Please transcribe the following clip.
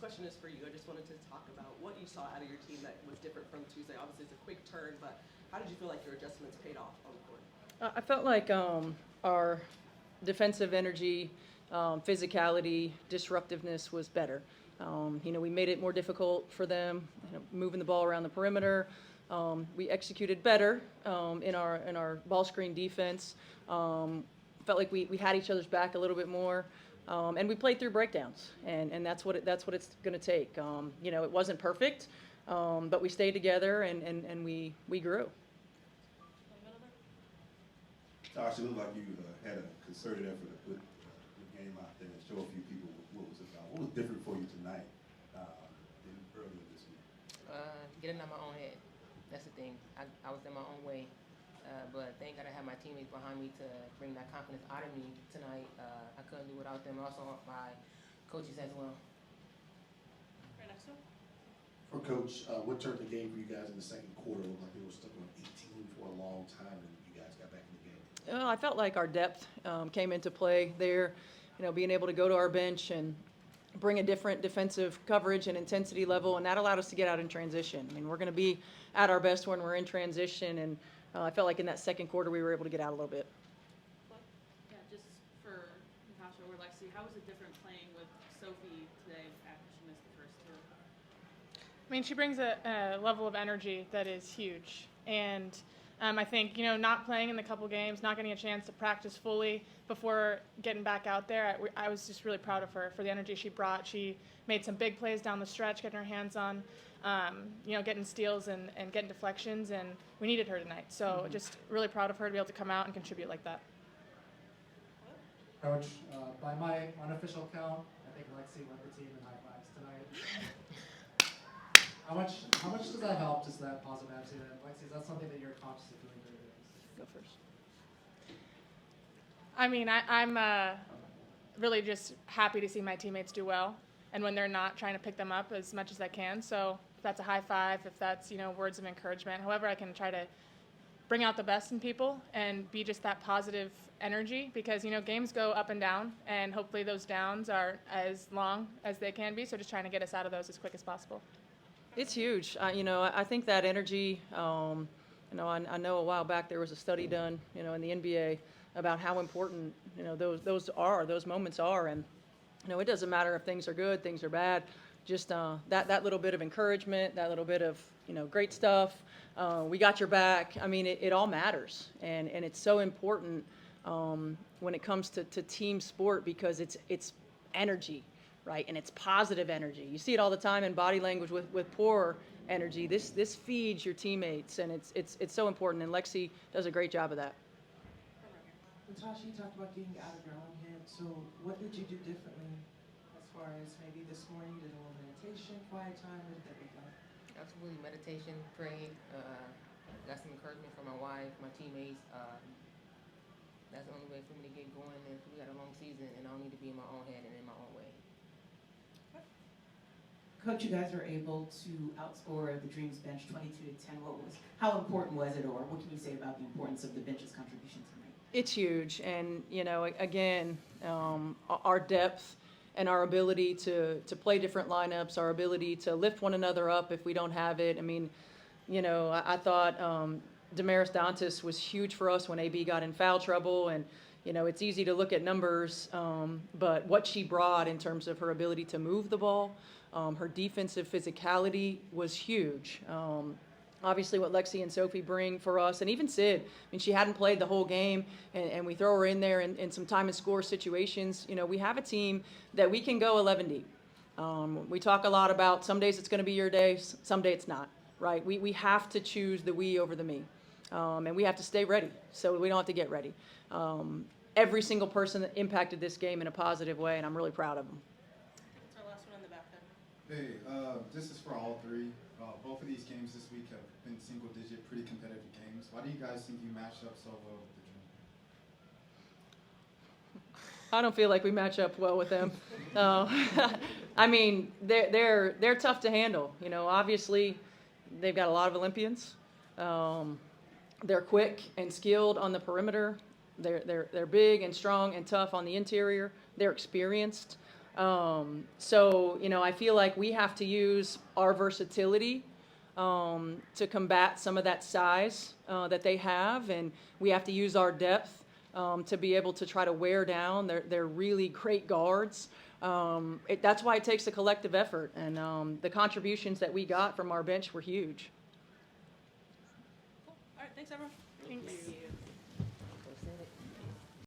question is for you. I just wanted to talk about what you saw out of your team that was different from Tuesday. Obviously, it's a quick turn, but how did you feel like your adjustments paid off on the court? I felt like our defensive energy, physicality, disruptiveness was better. We made it more difficult for them, moving the ball around the perimeter. We executed better in our ball screen defense. Felt like we had each other's back a little bit more. And we played through breakdowns, and that's what it's going to take. It wasn't perfect, but we stayed together and we grew. Tasha, it looked like you had a concerted effort to put the game out there and show a few people what it was about. What was different for you tonight than earlier this week? Getting out my own head. That's the thing. I was in my own way. But thank God I had my teammates behind me to bring that confidence out of me tonight. I couldn't do without them. Also, my coaches as well. Right next to him. For Coach, what turned the game for you guys in the second quarter? It looked like they were stuck on 18 for a long time, and you guys got back in the game. I felt like our depth came into play there. Being able to go to our bench and bring a different defensive coverage and intensity level, and that allowed us to get out in transition. I mean, we're going to be at our best when we're in transition, and I felt like in that second quarter we were able to get out a little bit. Yeah, just for Natasha or Lexie, how was it different playing with Sophie today after she missed the first two? I mean, she brings a level of energy that is huge. And I think, not playing in the couple games, not getting a chance to practice fully before getting back out there, I was just really proud of her for the energy she brought. She made some big plays down the stretch, getting her hands on, getting steals and getting deflections, and we needed her tonight. So just really proud of her to be able to come out and contribute like that. Coach, by my unofficial count, I think Lexie led the team in high fives tonight. How much does that help, just that positive attitude? And Lexie, is that something that you're conscious of doing during the games? Go first. I mean, I'm really just happy to see my teammates do well, and when they're not, trying to pick them up as much as I can. So if that's a high five, if that's words of encouragement, however I can try to bring out the best in people and be just that positive energy, because games go up and down, and hopefully those downs are as long as they can be. So just trying to get us out of those as quick as possible. It's huge. I think that energy. I know a while back there was a study done, in the NBA about how important those moments are, and it doesn't matter if things are good, things are bad. Just that little bit of encouragement, that little bit of great stuff. We got your back. I mean, it all matters, and it's so important when it comes to team sport, because it's energy. Right, and it's positive energy. You see it all the time in body language with poor energy. This feeds your teammates, and it's so important. And Lexie does a great job of that. Natasha, you talked about getting out of your own head. So, what did you do differently, as far as maybe this morning you did a little meditation, quiet time? What did that look like? Absolutely, meditation, praying. Got some encouragement from my wife, my teammates. That's the only way for me to get going. And we got a long season, and I don't need to be in my own head and in my own way. Coach, you guys were able to outscore the Dreams bench 22-10. How important was it, or what can you say about the importance of the bench's contribution tonight? It's huge, and again, our depth and our ability to play different lineups, our ability to lift one another up if we don't have it. I mean, I thought Damaris Dantas was huge for us when AB got in foul trouble, and it's easy to look at numbers, but what she brought in terms of her ability to move the ball. Her defensive physicality was huge. Obviously, what Lexie and Sophie bring for us, and even Sid. I mean, she hadn't played the whole game, and we throw her in there in some time and score situations. We have a team that we can go 11 deep. We talk a lot about some days it's going to be your day, some day it's not, right? We have to choose the we over the me, and we have to stay ready, so we don't have to get ready. Every single person that impacted this game in a positive way, and I'm really proud of them. Hey, this is for all three. Both of these games this week have been single-digit, pretty competitive games. Why do you guys think you matched up so well with the Dream? I don't feel like we match up well with them. I mean, they're tough to handle. Obviously, they've got a lot of Olympians. They're quick and skilled on the perimeter. They're big and strong and tough on the interior. They're experienced. So, you know, I feel like we have to use our versatility to combat some of that size that they have, and we have to use our depth to be able to try to wear down their really great guards. That's why it takes a collective effort, and the contributions that we got from our bench were huge. All right, thanks everyone. Thanks.